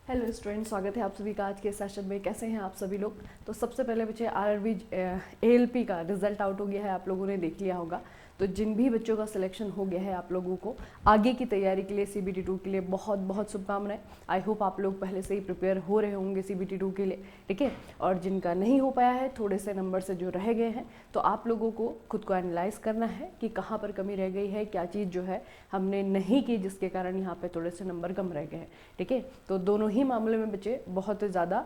Hello student, स्वागत है आप सभी का आज के सेशन में। कैसे हैं आप सभी लोग। तो सबसे पहले बच्चे आरआरबी एएलपी का रिजल्ट आउट हो गया है, आप लोगों ने देख लिया होगा। तो जिन भी बच्चों का सिलेक्शन हो गया है, आप लोगों को आगे की तैयारी के लिए सीबीटी 2 के लिए बहुत बहुत शुभकामनाएं। आई होप आप लोग पहले से ही प्रिपेयर हो रहे होंगे सीबीटी 2 के लिए, ठीक है। और जिनका नहीं हो पाया है, थोड़े से नंबर से जो रह गए हैं, तो आप लोगों को खुद को एनालाइज करना है कि कहाँ पर कमी रह गई है, क्या चीज़ जो है हमने नहीं की जिसके कारण यहाँ पे थोड़े से नंबर कम रह गए हैं, ठीक है। तो दोनों ही मामले में बच्चे बहुत ज़्यादा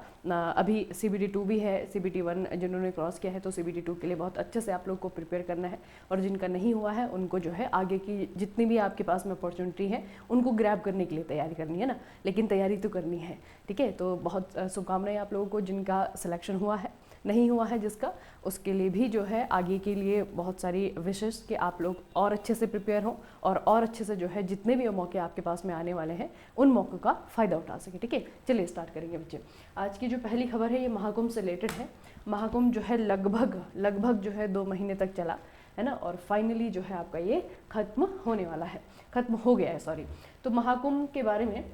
अभी सीबीटी 2 भी है, सीबीटी 1 जिन्होंने क्रॉस किया है, तो सीबीटी 2 के लिए बहुत अच्छे से आप लोग को प्रिपेयर करना है। और जिनका नहीं हुआ है उनको जो है आगे की जितनी भी आपके पास में अपॉर्चुनिटी है उनको ग्रैब करने के लिए तैयारी करनी है ना, लेकिन तैयारी तो करनी है, ठीक है। तो बहुत शुभकामनाएं आप लोगों को जिनका सिलेक्शन हुआ है। नहीं हुआ है जिसका, उसके लिए भी जो है आगे के लिए बहुत सारी विशेष कि आप लोग और अच्छे से प्रिपेयर हों और अच्छे से जो है जितने भी मौके आपके पास में आने वाले हैं उन मौक़ों का फ़ायदा उठा सके, ठीक है। चलिए स्टार्ट करेंगे बच्चे। आज की जो पहली खबर है ये महाकुंभ से रिलेटेड है। महाकुंभ जो है लगभग जो है 2 महीने तक चला है ना, और फाइनली जो है आपका ये खत्म होने वाला है, खत्म हो गया है, सॉरी। तो महाकुंभ के बारे में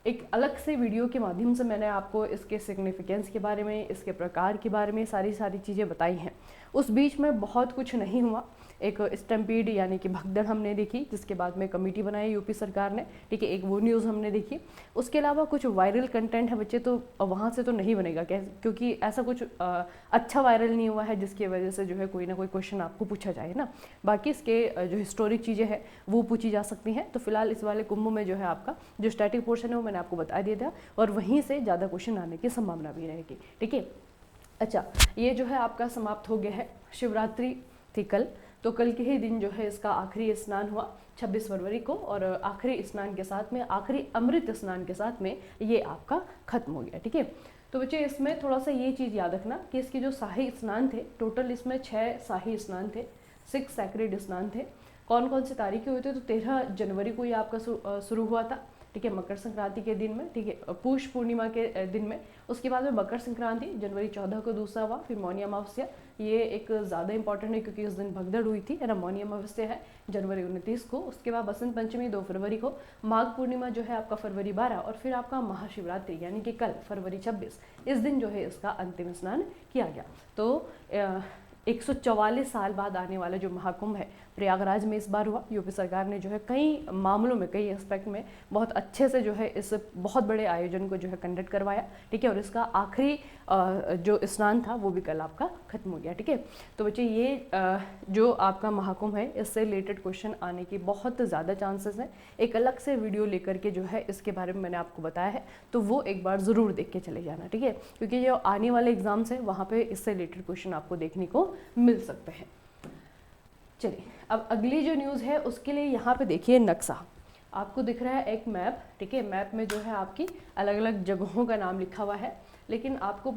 एक अलग से वीडियो के माध्यम से मैंने आपको इसके सिग्निफिकेंस के बारे में, इसके प्रकार के बारे में सारी चीज़ें बताई हैं। उस बीच में बहुत कुछ नहीं हुआ। एक स्टैम्पीड यानी कि भगदड़ हमने देखी, जिसके बाद में कमेटी बनाई यूपी सरकार ने, ठीक है, एक वो न्यूज़ हमने देखी। उसके अलावा कुछ वायरल कंटेंट है बच्चे, तो वहाँ से तो नहीं बनेगा क्योंकि ऐसा कुछ अच्छा वायरल नहीं हुआ है जिसकी वजह से जो है कोई ना कोई क्वेश्चन आपको पूछा जाए ना। बाकी इसके जो हिस्टोरिक चीज़ें हैं वो पूछी जा सकती हैं। तो फिलहाल इस वाले कुंभ में जो है आपका जो स्टैटिक पोर्शन है वो मैंने आपको बता दिया था, और वहीं से ज़्यादा क्वेश्चन आने की संभावना भी रहेगी, ठीक है। अच्छा, ये जो है आपका समाप्त हो गया है। शिवरात्रि थी कल, तो कल के ही दिन जो है इसका आखिरी स्नान हुआ 26 फरवरी को, और आखिरी स्नान के साथ में, आखिरी अमृत स्नान के साथ में ये आपका खत्म हो गया, ठीक है। तो बच्चे इसमें थोड़ा सा ये चीज़ याद रखना कि इसके जो शाही स्नान थे, टोटल इसमें 6 शाही स्नान थे, 6 सैक्रेड स्नान थे। कौन कौन से तारीखें हुए थे, तो 13 जनवरी को ये आपका शुरू हुआ था, ठीक है, मकर संक्रांति के दिन में, ठीक है, पुष पूर्णिमा के दिन में। उसके बाद में मकर संक्रांति जनवरी 14 को दूसरा हुआ, फिर मौनी अमावस्या, ये एक ज़्यादा इंपॉर्टेंट है क्योंकि उस दिन भगदड़ हुई थी, है ना। मौनी अमावस्या है जनवरी 29 को। उसके बाद बसंत पंचमी 2 फरवरी को, माघ पूर्णिमा जो है आपका फरवरी 12, और फिर आपका महाशिवरात्रि यानी कि कल फरवरी 26, इस दिन जो है इसका अंतिम स्नान किया गया। तो 144 साल बाद आने वाला जो महाकुंभ है प्रयागराज में इस बार हुआ। यूपी सरकार ने जो है कई मामलों में, कई एस्पेक्ट में बहुत अच्छे से जो है इस बहुत बड़े आयोजन को जो है कंडक्ट करवाया, ठीक है। और इसका आखिरी जो स्नान था वो भी कल आपका खत्म हो गया, ठीक है। तो बच्चे ये जो आपका महाकुंभ है इससे रिलेटेड क्वेश्चन आने की बहुत ज़्यादा चांसेस हैं। एक अलग से वीडियो लेकर के जो है इसके बारे में मैंने आपको बताया है, तो वो एक बार ज़रूर देख के चले जाना, ठीक है, क्योंकि जो आने वाले एग्जाम्स हैं वहाँ पे इससे रिलेटेड क्वेश्चन आपको देखने को मिल सकते हैं। चलिए, अब अगली जो न्यूज़ है उसके लिए यहाँ पे देखिए नक्शा आपको दिख रहा है, एक मैप, ठीक है। मैप में जो है आपकी अलग अलग जगहों का नाम लिखा हुआ है, लेकिन आपको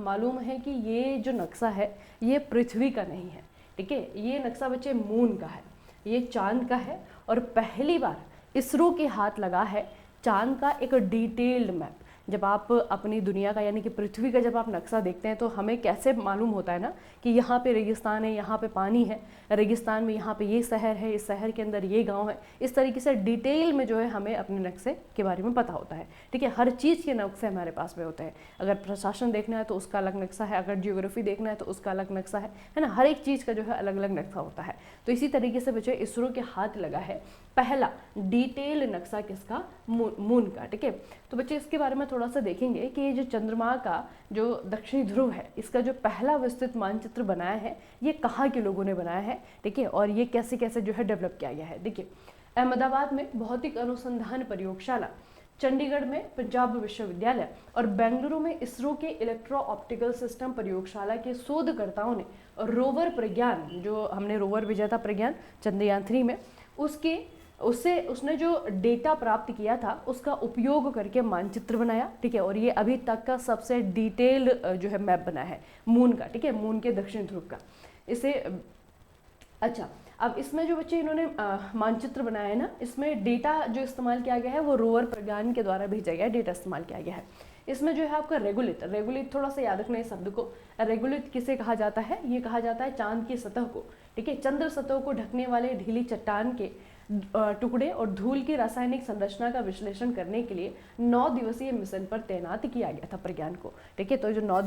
मालूम है कि ये जो नक्शा है ये पृथ्वी का नहीं है, ठीक है। ये नक्शा बच्चे मून का है, ये चांद का है, और पहली बार इसरो के हाथ लगा है चांद का एक डिटेल्ड मैप। जब आप अपनी दुनिया का यानी कि पृथ्वी का जब आप नक्शा देखते हैं तो हमें कैसे मालूम होता है ना कि यहाँ पे रेगिस्तान है, यहाँ पे पानी है, रेगिस्तान में यहाँ पे ये शहर है, इस शहर के अंदर ये गांव है। इस तरीके से डिटेल में जो है हमें अपने नक्शे के बारे में पता होता है, ठीक है। हर चीज़ के नक्शे हमारे पास में होते हैं। अगर प्रशासन देखना है तो उसका अलग नक्शा है, अगर जियोग्राफी देखना है तो उसका अलग नक्शा है ना। हर एक चीज़ का जो है अलग अलग नक्शा होता है। तो इसी तरीके से बच्चे इसरो के हाथ लगा है पहला डिटेल नक्शा किसका, मून का, ठीक है। तो बच्चे इसके बारे में थोड़ा सा देखेंगे कि ये जो चंद्रमा का जो दक्षिणी ध्रुव है इसका जो पहला विस्तृत मानचित्र बनाया है ये कहाँ के लोगों ने बनाया है, ठीक है, और ये कैसे कैसे जो है डेवलप किया गया है। देखिए, अहमदाबाद में भौतिक अनुसंधान प्रयोगशाला, चंडीगढ़ में पंजाब विश्वविद्यालय, और बेंगलुरु में इसरो के इलेक्ट्रो ऑप्टिकल सिस्टम प्रयोगशाला के शोधकर्ताओं ने रोवर प्रज्ञान, जो हमने रोवर भेजा था प्रज्ञान चंद्रयान 3 में, उसने जो डेटा प्राप्त किया था उसका उपयोग करके मानचित्र बनाया, ठीक है। और ये अभी तक का सबसे डिटेल्ड जो है मैप बना है मून का, ठीक है, मून के दक्षिण ध्रुव का। इसे अच्छा, अब इसमें जो बच्चे इन्होंने मानचित्र बनाया है ना, इसमें डेटा जो इस्तेमाल किया गया है वो रोवर प्रज्ञान के द्वारा भेजा गया डेटा इस्तेमाल किया गया है। इसमें जो है आपका रेगुलित थोड़ा सा याद रखना इस शब्द को। रेगुलित किसे कहा जाता है, ये कहा जाता है चांद की सतह को, ठीक है, चंद्र सतह को ढकने वाले ढीली चट्टान के टुकड़े और धूल की रासायनिक संरचना का विश्लेषण करने के लिए 9 दिवसीय मिशन पर तैनात किया गया था प्रज्ञान को। ठीक है, तो जो 9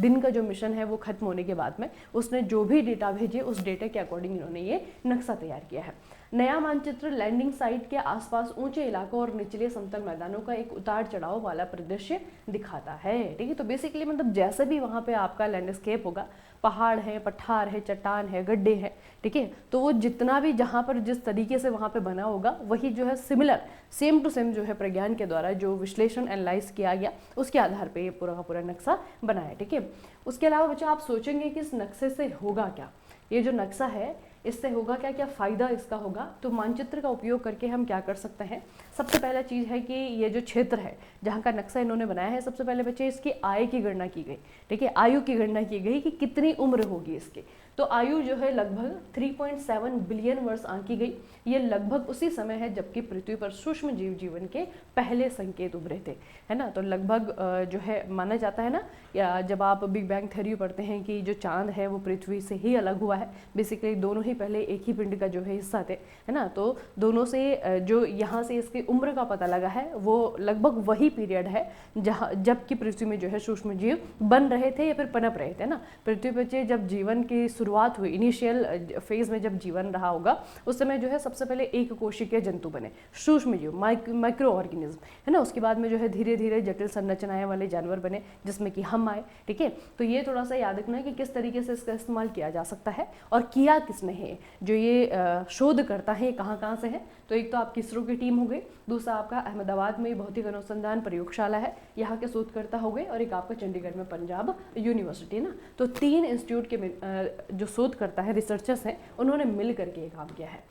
दिन का जो मिशन है वो खत्म होने के बाद में उसने जो भी डेटा भेजे उस डेटा के अकॉर्डिंग इन्होंने ये नक्शा तैयार किया है। नया मानचित्र लैंडिंग साइट के आसपास ऊंचे इलाकों और निचले समतल मैदानों का एक उतार चढ़ाव वाला परिदृश्य दिखाता है। ठीक है, तो बेसिकली मतलब जैसे भी वहाँ पे आपका लैंडस्केप होगा, पहाड़ है, पठार है, चट्टान है, गड्ढे हैं, ठीक है, तो वो जितना भी जहाँ पर जिस तरीके से वहाँ पे बना होगा वही जो है सिमिलर सेम टू सेम जो है प्रज्ञान के द्वारा जो विश्लेषण एनालाइज किया गया उसके आधार पे ये पूरा का पूरा नक्शा बना है। ठीक है, उसके अलावा बच्चा आप सोचेंगे कि इस नक्शे से होगा क्या, ये जो नक्शा है इससे होगा क्या, क्या फ़ायदा इसका होगा। तो मानचित्र का उपयोग करके हम क्या कर सकते हैं, सबसे पहला चीज़ है कि ये जो क्षेत्र है जहाँ का नक्शा इन्होंने बनाया है, सबसे पहले बच्चे इसकी आय की गणना की गई। ठीक है, आयु की गणना की गई कि कितनी उम्र होगी इसकी। तो आयु जो है लगभग 3.7 बिलियन वर्ष आंकी गई। ये लगभग उसी समय है जबकि पृथ्वी पर सूक्ष्म जीव जीवन के पहले संकेत उभरे थे, है ना। तो लगभग जो है माना जाता है ना, या जब आप बिग बैंग थ्योरी पढ़ते हैं कि जो चांद है वो पृथ्वी से ही अलग हुआ है, बेसिकली दोनों ही पहले एक ही पिंड का जो है हिस्सा थे, है ना। तो दोनों से जो यहाँ से इसकी उम्र का पता लगा है वो लगभग वही पीरियड है जहाँ जबकि पृथ्वी में जो है सूक्ष्म जीव बन रहे थे या फिर पनप रहे थे ना। पृथ्वी पर जब जीवन की शुरुआत हुई, इनिशियल फेज में जब जीवन रहा होगा उस समय जो है सबसे पहले एक कोशिकीय जंतु बने, सूक्ष्म जीव, माइक्रो ऑर्गेनिज्म, है ना। उसके बाद में जो है धीरे धीरे जटिल संरचनाएं वाले जानवर बने जिसमें कि हम आए। ठीक है, तो ये थोड़ा सा याद रखना है कि किस तरीके से इसका इस्तेमाल किया जा सकता है और किया किसने है। जो ये शोध करता है कहाँ कहाँ से है, तो एक तो आपकी इसरो की टीम हो गई, दूसरा आपका अहमदाबाद में भौतिक अनुसंधान प्रयोगशाला है, यहाँ के शोधकर्ता हो गए, और एक आपका चंडीगढ़ में पंजाब यूनिवर्सिटी है ना। तो 3 इंस्टीट्यूट के जो शोधकर्ता है, रिसर्चर्स हैं, उन्होंने मिल करके ये काम किया है।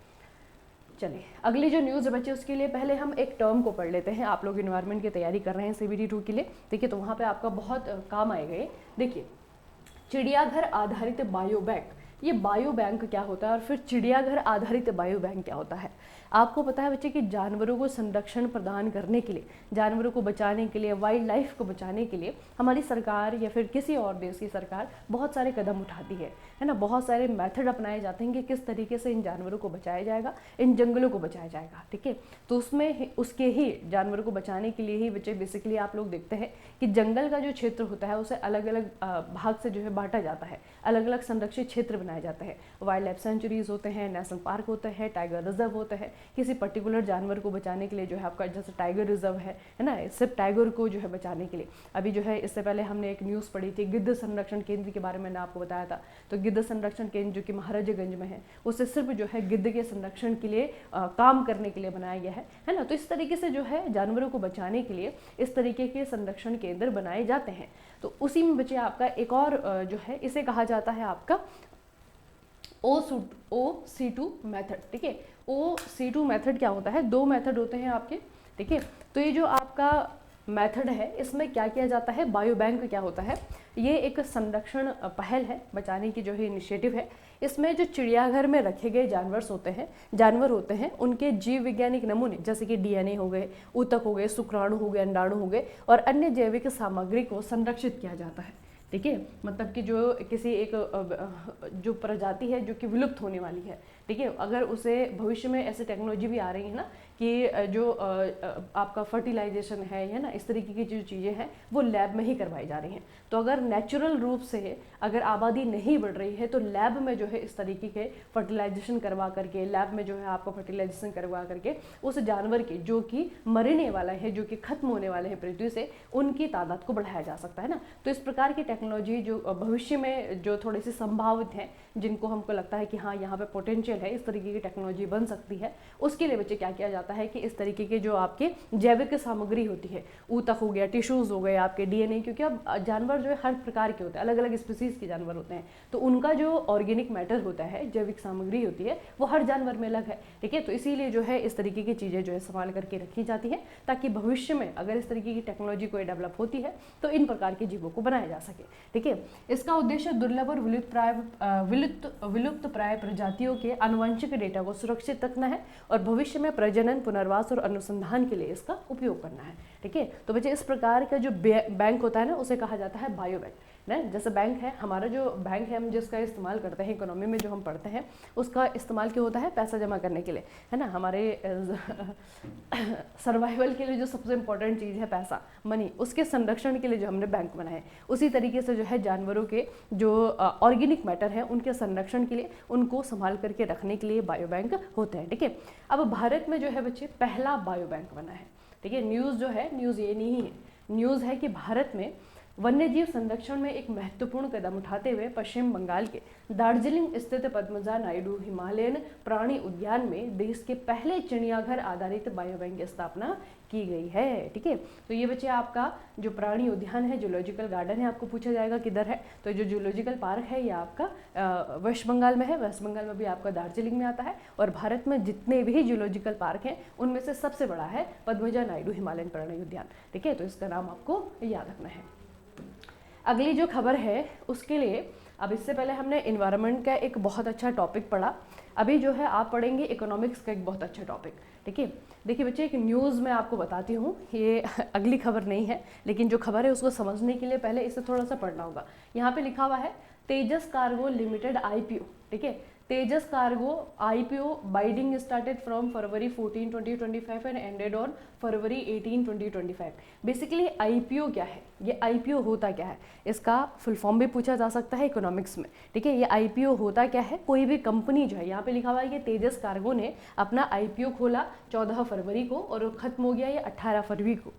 चलिए अगली जो न्यूज़ है बच्चे उसके लिए पहले हम एक टर्म को पढ़ लेते हैं। आप लोग इन्वायरमेंट की तैयारी कर रहे हैं CBT 2 के लिए, देखिए तो वहाँ पे आपका बहुत काम आएगा ये। देखिए चिड़ियाघर आधारित बायो बैंक, ये बायो बैंक क्या होता है और फिर चिड़ियाघर आधारित बायो बैंक क्या होता है। आपको पता है बच्चे कि जानवरों को संरक्षण प्रदान करने के लिए, जानवरों को बचाने के लिए, वाइल्ड लाइफ को बचाने के लिए हमारी सरकार या फिर किसी और देश की सरकार बहुत सारे कदम उठाती है ना। बहुत सारे मेथड अपनाए जाते हैं कि किस तरीके से इन जानवरों को बचाया जाएगा, इन जंगलों को बचाया जाएगा। ठीक है, तो उसमें उसके ही जानवरों को बचाने के लिए ही बच्चे बेसिकली आप लोग देखते हैं कि जंगल का जो क्षेत्र होता है उसे अलग अलग भाग से जो है बांटा जाता है, अलग अलग संरक्षित क्षेत्र बनाए जाते हैं। वाइल्ड लाइफ सेंचुरीज होते हैं, नेशनल पार्क होते हैं, टाइगर रिजर्व होते हैं। किसी पर्टिकुलर जानवर को बचाने के लिए जो है आपका जैसे टाइगर रिजर्व है ना, सिर्फ टाइगर को जो है बचाने के लिए। अभी जो है इससे पहले हमने एक न्यूज़ पढ़ी थी गिद्ध संरक्षण केंद्र के बारे में, मैंने आपको बताया था। तो गिद्ध संरक्षण केंद्र जो कि महाराजगंज में है, उसे सिर्फ जो है गिद्ध के संरक्षण के लिए काम करने के लिए बनाया गया है ना। तो इस तरीके से जो है जानवरों को बचाने के लिए इस तरीके के संरक्षण केंद्र बनाए जाते हैं। तो उसी में बचे आपका एक और जो है इसे कहा जाता है आपका OC2 मेथड। ठीक है, OC2 मेथड क्या होता है, 2 मेथड होते हैं आपके। ठीक है, तो ये जो आपका मेथड है इसमें क्या किया जाता है, बायो बैंक क्या होता है, ये एक संरक्षण पहल है, बचाने की जो है इनिशिएटिव है। इसमें जो चिड़ियाघर में रखे गए जानवर होते हैं उनके जीव वैज्ञानिक नमूने जैसे कि DNA हो गए, ऊतक हो गए, शुक्राणु हो गए, अंडाणु हो गए और अन्य जैविक सामग्री को संरक्षित किया जाता है। ठीक है, मतलब कि जो किसी एक जो प्रजाति है जो कि विलुप्त होने वाली है, ठीक है, अगर उसे भविष्य में ऐसी टेक्नोलॉजी भी आ रही है ना कि जो आपका फर्टिलाइजेशन है ना, इस तरीके की जो चीज़ें हैं वो लैब में ही करवाई जा रही हैं। तो अगर नेचुरल रूप से अगर आबादी नहीं बढ़ रही है तो लैब में जो है इस तरीके के फर्टिलाइजेशन करवा करके, लैब में जो है आपका फर्टिलाइजेशन करवा करके उस जानवर की जो कि मरने वाला है, जो कि खत्म होने वाले हैं पृथ्वी से, उनकी तादाद को बढ़ाया जा सकता है ना। तो इस प्रकार की टेक्नोलॉजी जो भविष्य में जो थोड़ी सी संभावित है, जिनको हमको लगता है कि हाँ यहाँ पे पोटेंशियल है, इस तरीके की टेक्नोलॉजी बन सकती है, उसके लिए बच्चे क्या किया जाता है कि इस तरीके के जो आपके जैविक सामग्री होती है, ऊतक हो गया, टिश्यूज हो गए, आपके DNA, क्योंकि अब जानवर जो है हर प्रकार के होते हैं, अलग अलग स्पीसीज के जानवर होते हैं, तो उनका जो ऑर्गेनिक मैटर होता है, जैविक सामग्री होती है, वो हर जानवर में अलग है। ठीक है, तो इसीलिए जो है इस तरीके की चीज़ें जो है संभाल करके रखी जाती है ताकि भविष्य में अगर इस तरीके की टेक्नोलॉजी कोई डेवलप होती है तो इन प्रकार के जीवों को बनाया जा सके। ठीक है, इसका उद्देश्य दुर्लभ और विलुप्त प्राय प्रजातियों के आनुवंशिक डेटा को सुरक्षित रखना है और भविष्य में प्रजनन, पुनर्वास और अनुसंधान के लिए इसका उपयोग करना है। ठीक है, तो बच्चे इस प्रकार का जो बैंक होता है ना उसे कहा जाता है बायो बैंक। ना। जैसे बैंक है, हमारा जो बैंक है हम जिसका इस्तेमाल करते हैं इकोनॉमी में, जो हम पढ़ते हैं उसका इस्तेमाल क्यों होता है, पैसा जमा करने के लिए, है ना। हमारे सर्वाइवल के लिए जो सबसे इम्पोर्टेंट चीज़ है पैसा, मनी, उसके संरक्षण के लिए जो हमने बैंक बनाए हैं। उसी तरीके से जो है जानवरों के जो ऑर्गेनिक मैटर है उनके संरक्षण के लिए, उनको संभाल करके रखने के लिए बायो बैंक होते हैं, ठीक है। अब भारत में जो है बच्चे पहला बायो बैंक बना है, ठीक है। न्यूज़ जो है, न्यूज़ ये नहीं है, न्यूज़ है कि भारत में वन्यजीव संरक्षण में एक महत्वपूर्ण कदम उठाते हुए पश्चिम बंगाल के दार्जिलिंग स्थित पद्मजा नायडू हिमालयन प्राणी उद्यान में देश के पहले चिड़ियाघर आधारित बायो बैंक की स्थापना की गई है, ठीक है। तो ये बच्चे आपका जो प्राणी उद्यान है, जूलॉजिकल गार्डन है, आपको पूछा जाएगा किधर है, तो जो जूलॉजिकल पार्क है ये आपका वेस्ट बंगाल में है। वेस्ट बंगाल में भी आपका दार्जिलिंग में आता है। और भारत में जितने भी जूलॉजिकल पार्क हैं उनमें से सबसे बड़ा है पद्मजा नायडू हिमालयन प्राणी उद्यान, ठीक है। तो इसका नाम आपको याद रखना है। अगली जो खबर है उसके लिए, अब इससे पहले हमने इन्वायरमेंट का एक बहुत अच्छा टॉपिक पढ़ा, अभी जो है आप पढ़ेंगे इकोनॉमिक्स का एक बहुत अच्छा टॉपिक, ठीक है। देखिए बच्चे, एक न्यूज़ मैं आपको बताती हूँ, ये अगली खबर नहीं है, लेकिन जो खबर है उसको समझने के लिए पहले इसे थोड़ा सा पढ़ना होगा। यहाँ पे लिखा हुआ है तेजस कार्गो लिमिटेड IPO, ठीक है। Tejas cargo IPO bidding started from February 14, 2025 and ended on February 18, 2025। Basically IPO क्या है, ये IPO होता क्या है, इसका फुल फॉर्म भी पूछा जा सकता है इकोनॉमिक्स में, ठीक है। ये IPO होता क्या है, कोई भी कंपनी जो है, यहाँ पे लिखा हुआ है कि तेजस कार्गो ने अपना IPO खोला 14 फरवरी को और खत्म हो गया ये 18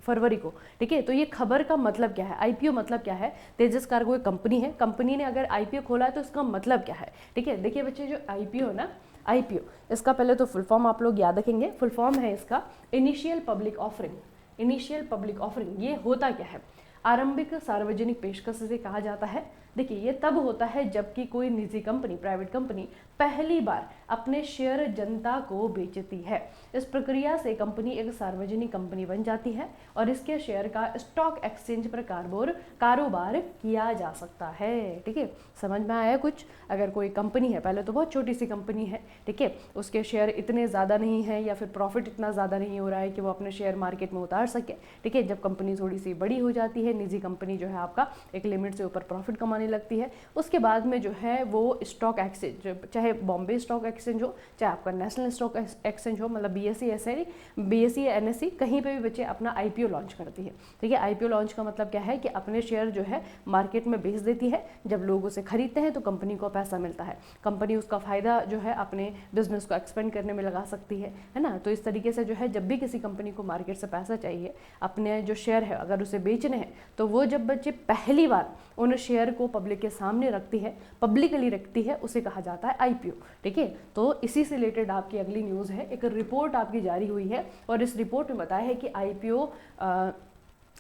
फरवरी को, ठीक है। तो ये खबर का मतलब क्या है, IPO मतलब क्या है, तेजस कार्गो एक कंपनी है, कंपनी ने अगर IPO खोला है तो इसका मतलब क्या है, ठीक है। देखिए बच्चे, जो IPO है ना, IPO इसका पहले तो फुल फॉर्म आप लोग याद रखेंगे। फुल फॉर्म है इसका initial public offering. Initial public offering ये होता क्या है, आरंभिक सार्वजनिक पेशकश से कहा जाता है। देखिए ये तब होता है जबकि कोई निजी कंपनी, प्राइवेट कंपनी पहली बार अपने शेयर जनता को बेचती है। इस प्रक्रिया से कंपनी एक सार्वजनिक कंपनी बन जाती है और इसके शेयर का स्टॉक एक्सचेंज पर कारोबार किया जा सकता है, ठीक है। समझ में आया कुछ? अगर कोई कंपनी है, पहले तो बहुत छोटी सी कंपनी है, ठीक है, उसके शेयर इतने ज़्यादा नहीं है या फिर प्रॉफिट इतना ज़्यादा नहीं हो रहा है कि वो अपने शेयर मार्केट में उतार सके, ठीक है। जब कंपनी थोड़ी सी बड़ी हो जाती है, निजी कंपनी जो है आपका एक लिमिट से ऊपर प्रॉफिट कमाने लगती है, उसके बाद में जो है वो स्टॉक एक्सचेंज, चाहे बॉम्बे स्टॉक एक्सचेंज हो, चाहे आपका नेशनल स्टॉक एक्सचेंज हो, मतलब BSE या NSE, कहीं पे भी बच्चे अपना IPO लॉन्च करती है, ठीक है। IPO लॉन्च का मतलब क्या है कि अपने शेयर जो है मार्केट में बेच देती है। जब लोग उसे खरीदते हैं तो कंपनी को पैसा मिलता है, कंपनी उसका फ़ायदा जो है अपने बिजनेस को एक्सपेंड करने में लगा सकती है ना। तो इस तरीके से जो है जब भी किसी कंपनी को मार्केट से पैसा चाहिए, अपने जो शेयर है अगर उसे बेचने हैं, तो वो जब बच्चे पहली बार उन शेयर को पब्लिक के सामने रखती है, पब्लिकली रखती है, उसे कहा जाता है IPO, ठीक है। तो इसी से रिलेटेड आपकी अगली न्यूज़ है, एक रिपोर्ट आपकी जारी हुई है और इस रिपोर्ट में बताया है कि IPO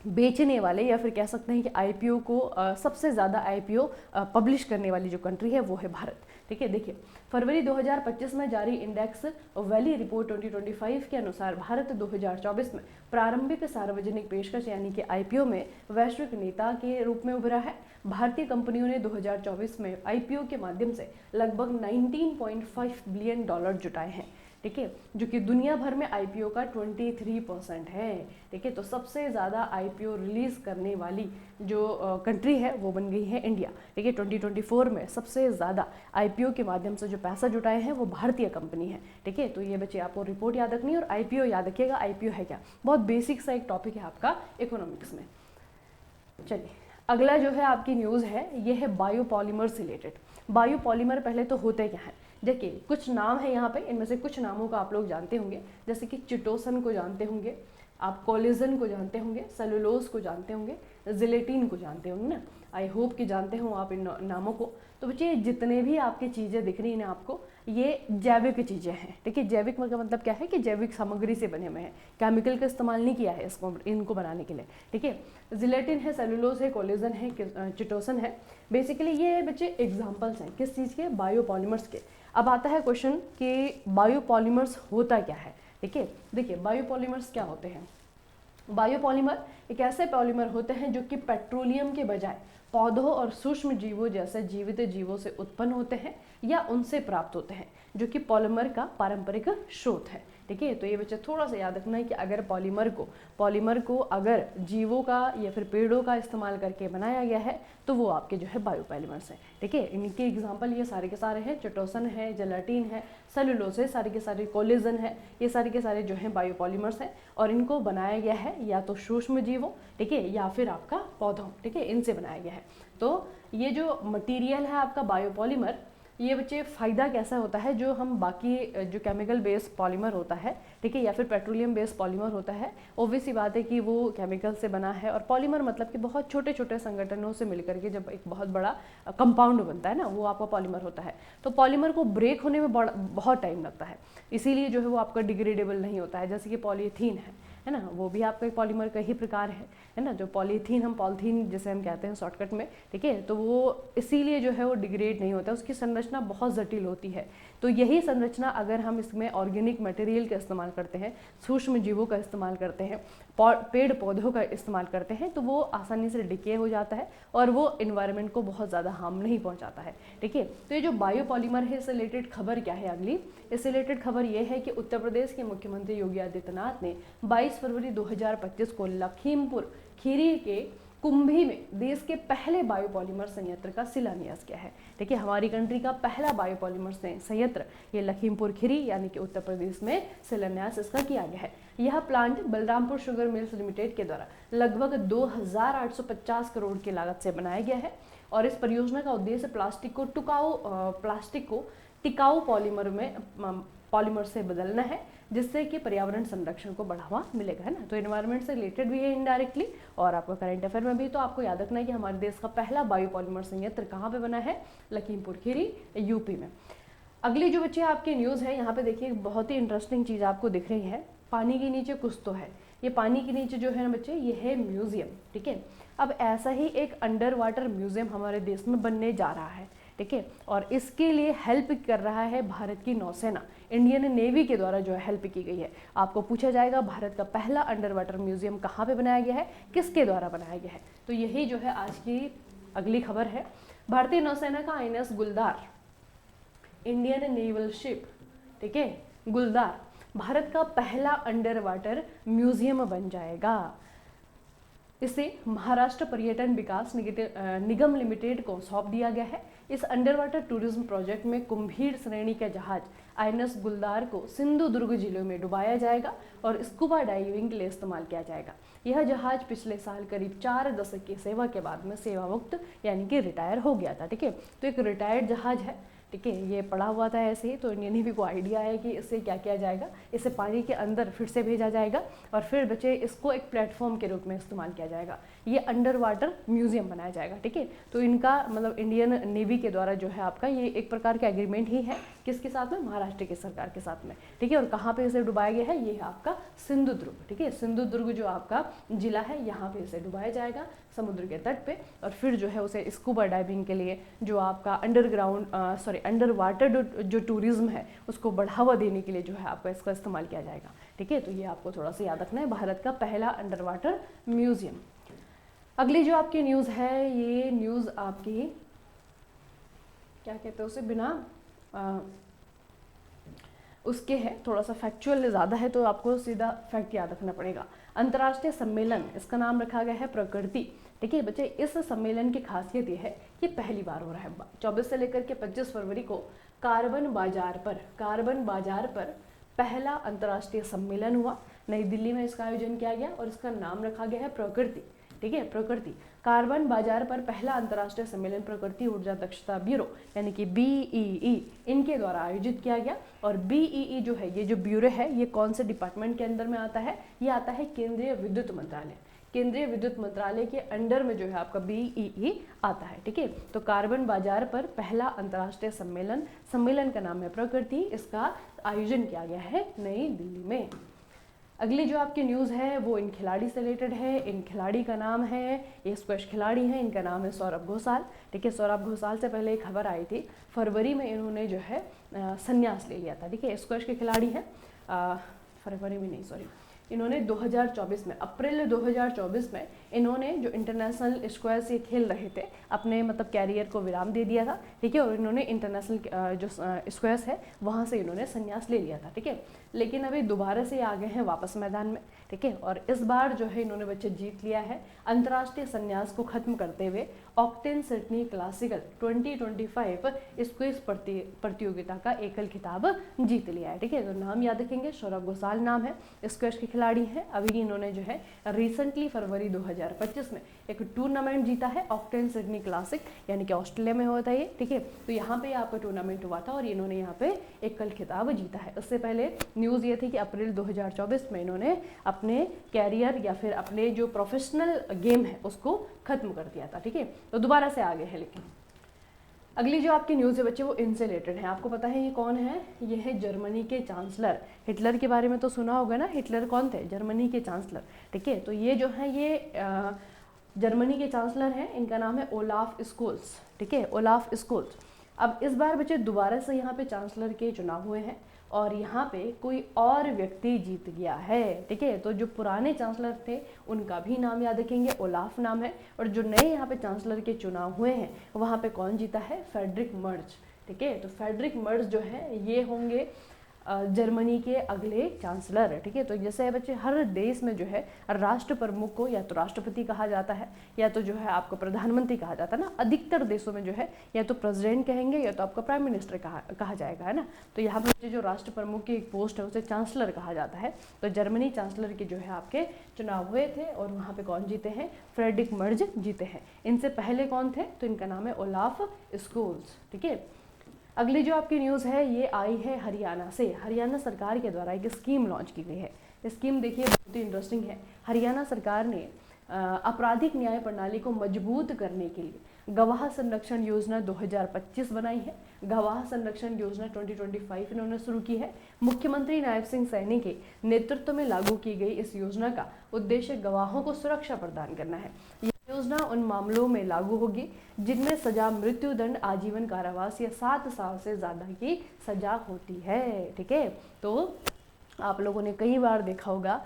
बेचने वाले, या फिर कह सकते हैं कि IPO को सबसे ज़्यादा IPO पब्लिश करने वाली जो कंट्री है वो है भारत, ठीक है। देखिए फरवरी 2025 में जारी इंडेक्स वैली रिपोर्ट 2025 के अनुसार भारत 2024 में प्रारंभिक सार्वजनिक पेशकश यानी कि IPO में वैश्विक नेता के रूप में उभरा है। भारतीय कंपनियों ने 2024 में IPO के माध्यम से लगभग $19.5 बिलियन जुटाए हैं, ठीक है, जो कि दुनिया भर में IPO का 23% है, ठीक है। तो सबसे ज़्यादा IPO रिलीज़ करने वाली जो कंट्री है वो बन गई है इंडिया, ठीक है। 2024 में सबसे ज़्यादा IPO के माध्यम से जो पैसा जुटाए हैं वो भारतीय कंपनी है, ठीक है। तो ये बच्चे आपको रिपोर्ट याद रखनी है और IPO याद रखिएगा। IPO है क्या, बहुत बेसिक सा एक टॉपिक है आपका इकोनॉमिक्स में। चलिए अगला जो है आपकी न्यूज़ है, ये है बायोपॉलीमर से रिलेटेड। बायोपॉलीमर पहले तो होते क्या हैं, देखिए कुछ नाम है यहाँ पे, इनमें से कुछ नामों का आप लोग जानते होंगे, जैसे कि चिटोसन को जानते होंगे आप, कोलेजन को जानते होंगे, सेलुलोज को जानते होंगे, जिलेटिन को जानते होंगे ना। आई होप कि जानते हो आप इन नामों को। तो बच्चे जितने भी आपकी चीज़ें दिख रही हैं आपको, ये जैविक चीज़ें हैं, ठीक है। जैविक का मतलब क्या है कि जैविक सामग्री से बने हुए हैं, केमिकल का इस्तेमाल नहीं किया है इनको बनाने के लिए, ठीक है। जिलेटिन है, सेलुलोज है, कोलेजन है, चिटोसन है। बेसिकली ये बच्चे एग्जाम्पल्स हैं किस चीज़ के, बायोपॉलीमर्स के। अब आता है क्वेश्चन कि बायोपॉलीमर्स होता क्या है, ठीक है। देखिए बायोपॉलीमर्स क्या होते हैं, बायोपॉलीमर एक ऐसे पॉलीमर होते हैं जो कि पेट्रोलियम के बजाय पौधों और सूक्ष्म जीवों जैसे जीवित जीवों से उत्पन्न होते हैं या उनसे प्राप्त होते हैं, जो कि पॉलीमर का पारंपरिक स्रोत है, ठीक है। तो ये बच्चे थोड़ा सा याद रखना है कि अगर पॉलीमर को अगर जीवों का या फिर पेड़ों का इस्तेमाल करके बनाया गया है तो वो आपके जो है बायोपॉलीमर्स हैं, ठीक है। इनके एग्जांपल ये सारे के सारे हैं, चिटोसन है, जेलाटिन है, सेलुलोज है, सारे के सारे कोलेजन है, ये सारे के सारे जो हैं बायोपॉलीमर्स हैं और इनको बनाया गया है या तो सूक्ष्म जीवों, ठीक है, या फिर आपका पौधों, ठीक है, इनसे बनाया गया है। तो ये जो मटेरियल है आपका बायोपॉलीमर, ये बच्चे फ़ायदा कैसा होता है, जो हम बाकी जो केमिकल बेस्ड पॉलीमर होता है, ठीक है, या फिर पेट्रोलियम बेस्ड पॉलीमर होता है, ऑब्वियस सी बात है कि वो केमिकल से बना है। और पॉलीमर मतलब कि बहुत छोटे छोटे संगठनों से मिलकर के जब एक बहुत बड़ा कंपाउंड बनता है ना, वो आपका पॉलीमर होता है। तो पॉलीमर को ब्रेक होने में बहुत टाइम लगता है, इसीलिए जो है वो आपका डिग्रेडेबल नहीं होता है। जैसे कि पॉलीथीन है ना, वो भी आपका एक पॉलीमर का ही प्रकार है ना। जो पॉलीथीन, हम पॉलीथीन जैसे हम कहते हैं शॉर्टकट में, ठीक है, तो वो इसीलिए जो है वो डिग्रेड नहीं होता, उसकी संरचना बहुत जटिल होती है। तो यही संरचना अगर हम इसमें ऑर्गेनिक मटेरियल का इस्तेमाल करते हैं, सूक्ष्म जीवों का इस्तेमाल करते हैं, पेड़ पौधों का इस्तेमाल करते हैं, तो वो आसानी से डिके हो जाता है और वो इन्वायरमेंट को बहुत ज़्यादा हार्म नहीं पहुंचाता है, ठीक है। तो ये जो बायोपॉलीमर है, इससे रिलेटेड खबर क्या है अगली, इससे रिलेटेड खबर ये है कि उत्तर प्रदेश के मुख्यमंत्री योगी आदित्यनाथ ने 22 फरवरी 2025 को लखीमपुर खीरी के कुंभी में देश के पहले बायोपॉलीमर संयंत्र का शिलान्यास किया है, ठीक है। हमारी कंट्री का पहला बायोपॉलीमर संयंत्र ये लखीमपुर खीरी यानी कि उत्तर प्रदेश में शिलान्यास इसका किया गया है। यह plant Balrampur sugar mills limited के द्वारा लगभग 2850 करोड़ की लागत से बनाया गया है और इस परियोजना का उद्देश्य प्लास्टिक को टिकाऊ पॉलीमर से बदलना है, जिससे कि पर्यावरण संरक्षण को बढ़ावा मिलेगा, है ना। तो एनवायरनमेंट से रिलेटेड भी है इनडायरेक्टली और आपका करंट अफेयर में भी। तो आपको याद रखना है कि हमारे देश का पहला बायोपॉलीमर संयंत्र कहाँ पे बना है, लखीमपुर खीरी यूपी में। अगली जो बच्चे आपकी न्यूज़ है, यहाँ पे देखिए बहुत ही इंटरेस्टिंग चीज़ आपको दिख रही है, पानी के नीचे कुछ तो है। ये पानी के नीचे जो है ना बच्चे, ये है म्यूजियम, ठीक है। अब ऐसा ही एक अंडर वाटर म्यूजियम हमारे देश में बनने जा रहा है, ठीक है, और इसके लिए हेल्प कर रहा है भारत की नौसेना, इंडियन नेवी के द्वारा जो है हेल्प की गई है। आपको पूछा जाएगा भारत का पहला अंडर वाटर म्यूजियम कहाँ पे बनाया गया है, किसके द्वारा बनाया गया है, तो यही जो है आज की अगली खबर है। भारतीय नौसेना का INS गुलदार, इंडियन नेवल शिप, ठीक है, गुलदार भारत का पहला अंडर वाटर म्यूजियम बन जाएगा। इसे महाराष्ट्र पर्यटन विकास निगम लिमिटेड को सौंप दिया गया है। इस अंडर वाटर टूरिज्म प्रोजेक्ट में कुंभीर श्रेणी का जहाज INS गुलदार को सिंधुदुर्ग जिले में डुबाया जाएगा और स्कूबा डाइविंग के लिए इस्तेमाल किया जाएगा। यह जहाज पिछले साल करीब 4 दशक की सेवा के बाद में सेवा मुक्त यानी कि रिटायर हो गया था, ठीक है। तो एक रिटायर्ड जहाज है, ठीक है, ये पड़ा हुआ था ऐसे ही। तो इंडियन नेवी को आइडिया है कि इससे क्या किया जाएगा, इसे पानी के अंदर फिर से भेजा जाएगा और फिर बचे इसको एक प्लेटफॉर्म के रूप में इस्तेमाल किया जाएगा। ये अंडर वाटर म्यूजियम बनाया जाएगा, ठीक है। तो इनका मतलब इंडियन नेवी के द्वारा जो है आपका ये एक प्रकार का एग्रीमेंट ही है, किसके साथ में, महाराष्ट्र की सरकार के साथ में, ठीक है। और कहाँ पे इसे डुबाया गया है, ये है आपका सिंधुदुर्ग, ठीक है, सिंधुदुर्ग जो आपका जिला है, यहाँ पे इसे डुबाया जाएगा समुद्र के तट पे और फिर जो है उसे स्कूबा डाइविंग के लिए जो आपका अंडर वाटर जो टूरिज्म है उसको बढ़ावा देने के लिए जो है आपका इसका इस्तेमाल किया जाएगा, ठीक है। तो ये आपको थोड़ा सा याद रखना है, भारत का पहला अंडर वाटर म्यूजियम। अगली जो आपकी न्यूज़ है, ये न्यूज़ आपकी क्या कहते हैं उसे, बिना उसके है, थोड़ा सा फैक्चुअल ज़्यादा है तो आपको सीधा फैक्ट याद रखना पड़ेगा। अंतर्राष्ट्रीय सम्मेलन, इसका नाम रखा गया है प्रकृति, ठीक है बच्चे। इस सम्मेलन की खासियत ये है कि पहली बार हो रहा है 24 से लेकर के 25 फरवरी को कार्बन बाजार पर पहला अंतर्राष्ट्रीय सम्मेलन हुआ, नई दिल्ली में इसका आयोजन किया गया और इसका नाम रखा गया है प्रकृति, ठीक है, प्रकृति। कार्बन बाजार पर पहला अंतर्राष्ट्रीय सम्मेलन प्रकृति ऊर्जा दक्षता ब्यूरो यानी कि BEE इनके द्वारा आयोजित किया गया। और BEE जो है, ये जो ब्यूरो है, ये कौन से डिपार्टमेंट के अंदर में आता है, ये आता है केंद्रीय विद्युत मंत्रालय। केंद्रीय विद्युत मंत्रालय के अंडर में जो है आपका BEE आता है, ठीक है। तो कार्बन बाजार पर पहला अंतर्राष्ट्रीय सम्मेलन का नाम है प्रकृति, इसका आयोजन किया गया है नई दिल्ली में। अगली जो आपकी न्यूज़ है वो इन खिलाड़ी से रिलेटेड है। इन खिलाड़ी का नाम है, ये स्क्वैश खिलाड़ी हैं, इनका नाम है सौरभ घोषाल, ठीक है। सौरभ घोषाल से पहले एक खबर आई थी, फरवरी में इन्होंने जो है संन्यास ले लिया था, ठीक है। स्क्वैश के खिलाड़ी हैं, फरवरी में नहीं, सॉरी, इन्होंने 2024 में, अप्रैल 2024 में इन्होंने जो इंटरनेशनल स्क्वायर्स ये खेल रहे थे अपने मतलब कैरियर को विराम दे दिया था, ठीक है, और इन्होंने इंटरनेशनल जो स्क्वायर्स है वहाँ से इन्होंने संन्यास ले लिया था, ठीक है। लेकिन अभी दोबारा से आ गए हैं वापस मैदान में, ठीक है, और इस बार जो है इन्होंने बच्चे जीत लिया है अंतर्राष्ट्रीय संन्यास को खत्म करते हुए ऑक्टेन सिडनी क्लासिकल 2025 स्क्वैश प्रतियोगिता का एकल खिताब जीत लिया है, ठीक है। तो नाम याद रखेंगे, सौरभ घोषाल नाम है, स्क्वैश के खिलाड़ी हैं। अभी इन्होंने जो है रिसेंटली फरवरी 2025 में एक टूर्नामेंट जीता है ऑक्टेन सिडनी क्लासिक, यानी कि ऑस्ट्रेलिया में होता है ये, ठीक है। तो यहाँ पे आपका टूर्नामेंट हुआ था और इन्होंने यहाँ पे एकल खिताब जीता है। इससे पहले न्यूज़ ये थी कि अप्रैल 2024 में इन्होंने अपने कैरियर या फिर अपने जो प्रोफेशनल गेम है उसको खत्म कर दिया था, ठीक है। तो दोबारा से आ गए हैं। लेकिन अगली जो आपकी न्यूज़ है बच्चे वो इनसे रिलेटेड है। आपको पता है ये कौन है? ये है जर्मनी के चांसलर। हिटलर के बारे में तो सुना होगा ना, हिटलर कौन थे? जर्मनी के चांसलर, ठीक है। तो ये जो है ये जर्मनी के चांसलर हैं, इनका नाम है ओलाफ स्कोल्स, ठीक है, ओलाफ स्कोल्स। अब इस बार बच्चे दोबारा से यहाँ पे चांसलर के चुनाव हुए हैं और यहाँ पे कोई और व्यक्ति जीत गया है, ठीक है। तो जो पुराने चांसलर थे उनका भी नाम याद रखेंगे, ओलाफ नाम है, और जो नए यहाँ पे चांसलर के चुनाव हुए हैं वहाँ पे कौन जीता है? फ्रेडरिक मर्ज, ठीक है। तो फ्रेडरिक मर्ज जो है ये होंगे जर्मनी के अगले चांसलर, ठीक है। तो जैसे बच्चे हर देश में जो है राष्ट्र प्रमुख को या तो राष्ट्रपति कहा जाता है या तो जो है आपको प्रधानमंत्री कहा जाता है ना। अधिकतर देशों में जो है या तो प्रेसिडेंट कहेंगे या तो आपका प्राइम मिनिस्टर कहा जाएगा, है ना। तो यहाँ पर जो राष्ट्र प्रमुख की एक पोस्ट है उसे चांसलर कहा जाता है। तो जर्मनी चांसलर के जो है आपके चुनाव हुए थे और वहाँ पे कौन जीते हैं? फ्रेडरिक मर्ज जीते हैं। इनसे पहले कौन थे? तो इनका नाम है ओलाफ स्कोल्स, ठीक है। अगली जो आपकी न्यूज़ है ये आई है हरियाणा से। हरियाणा सरकार के द्वारा एक स्कीम लॉन्च की गई है। स्कीम देखिए बहुत ही इंटरेस्टिंग है। हरियाणा सरकार ने आपराधिक न्याय प्रणाली को मजबूत करने के लिए गवाह संरक्षण योजना 2025 बनाई है। गवाह संरक्षण योजना 2025 इन्होंने शुरू की है। मुख्यमंत्री नायब सिंह सैनी के नेतृत्व में लागू की गई इस योजना का उद्देश्य गवाहों को सुरक्षा प्रदान करना है। योजना उन मामलों में लागू होगी जिनमें सजा मृत्युदंड, आजीवन कारावास या 7 साल से ज़्यादा की सजा होती है, ठीक है। तो आप लोगों ने कई बार देखा होगा,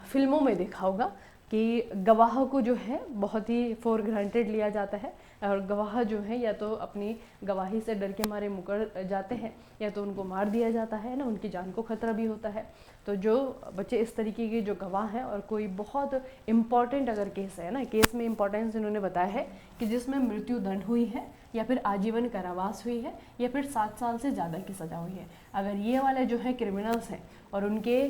फिल्मों में देखा होगा कि गवाह को जो है बहुत ही फॉर ग्रांटेड लिया जाता है और गवाह जो है या तो अपनी गवाही से डर के मारे मुकर जाते हैं या तो उनको मार दिया जाता है ना, उनकी जान को खतरा भी होता है। तो जो बच्चे इस तरीके के जो गवाह हैं और कोई बहुत इम्पॉर्टेंट अगर केस है ना, केस में इम्पोर्टेंस इन्होंने बताया है कि जिसमें मृत्यु दंड हुई है या फिर आजीवन कारावास हुई है या फिर 7 साल से ज़्यादा की सज़ा हुई है, अगर ये वाले जो है क्रिमिनल्स हैं और उनके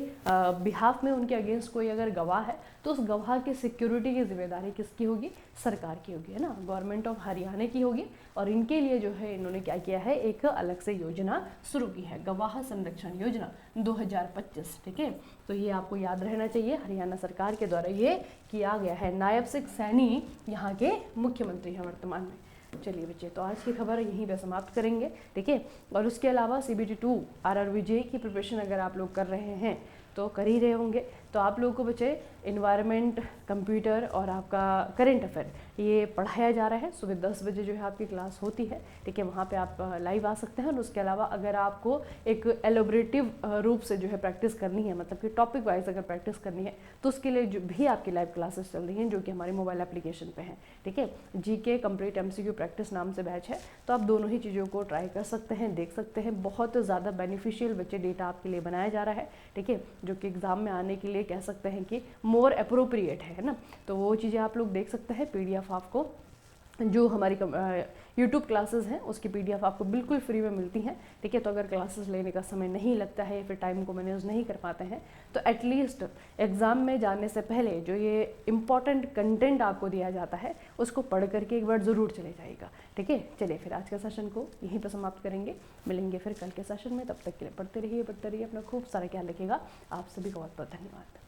बिहाफ में उनके अगेंस्ट कोई अगर गवाह है तो उस गवाह की सिक्योरिटी की जिम्मेदारी किसकी होगी? सरकार की होगी, है ना, गवर्नमेंट ऑफ हरियाणा की होगी। और इनके लिए जो है इन्होंने क्या किया है, एक अलग से योजना शुरू की है, गवाह संरक्षण योजना 2025, ठीक है। तो ये आपको याद रहना चाहिए, हरियाणा सरकार के द्वारा ये किया गया है। नायब सिंह सैनी यहाँ के मुख्यमंत्री हैं वर्तमान में। चलिए बच्चे, तो आज की खबर यहीं पे समाप्त करेंगे, ठीक है। और उसके अलावा CBT2 RRB JEE की प्रिपरेशन अगर आप लोग कर रहे हैं तो कर ही रहे होंगे, तो आप लोगों को बच्चे इन्वायरमेंट, कंप्यूटर और आपका करंट अफेयर ये पढ़ाया जा रहा है। सुबह 10 बजे जो है आपकी क्लास होती है, ठीक है, वहाँ पे आप लाइव आ सकते हैं। और उसके अलावा अगर आपको एक एलोबरेटिव रूप से जो है प्रैक्टिस करनी है, मतलब कि टॉपिक वाइज अगर प्रैक्टिस करनी है तो उसके लिए जो भी आपकी लाइव क्लासेस चल रही हैं जो कि हमारे मोबाइल एप्लीकेशन पे हैं, ठीक है। GK कंप्लीट MCQ प्रैक्टिस नाम से बैच है, तो आप दोनों ही चीज़ों को ट्राई कर सकते हैं, देख सकते हैं। बहुत ज़्यादा बेनिफिशियल बच्चे डेटा आपके लिए बनाया जा रहा है, ठीक है, जो कि एग्ज़ाम में आने के लिए कह सकते हैं कि मोर अप्रोप्रिएट है ना। तो वो चीज़ें आप लोग देख सकते हैं। PDF आपको जो हमारी YouTube क्लासेस हैं उसकी PDF आपको बिल्कुल फ्री में मिलती हैं, ठीक है। तो अगर क्लासेस लेने का समय नहीं लगता है या फिर टाइम को मैनेज नहीं कर पाते हैं तो एटलीस्ट एग्ज़ाम में जाने से पहले जो ये इम्पॉर्टेंट कंटेंट आपको दिया जाता है उसको पढ़ करके एक बार ज़रूर चले जाएगा, ठीक है। चलिए फिर आज के सेशन को यहीं पर समाप्त करेंगे, मिलेंगे फिर कल के सेशन में। तब तक के लिए पढ़ते रहिए, अपना खूब सारा ख्याल रखिएगा। आप सभी को बहुत बहुत धन्यवाद।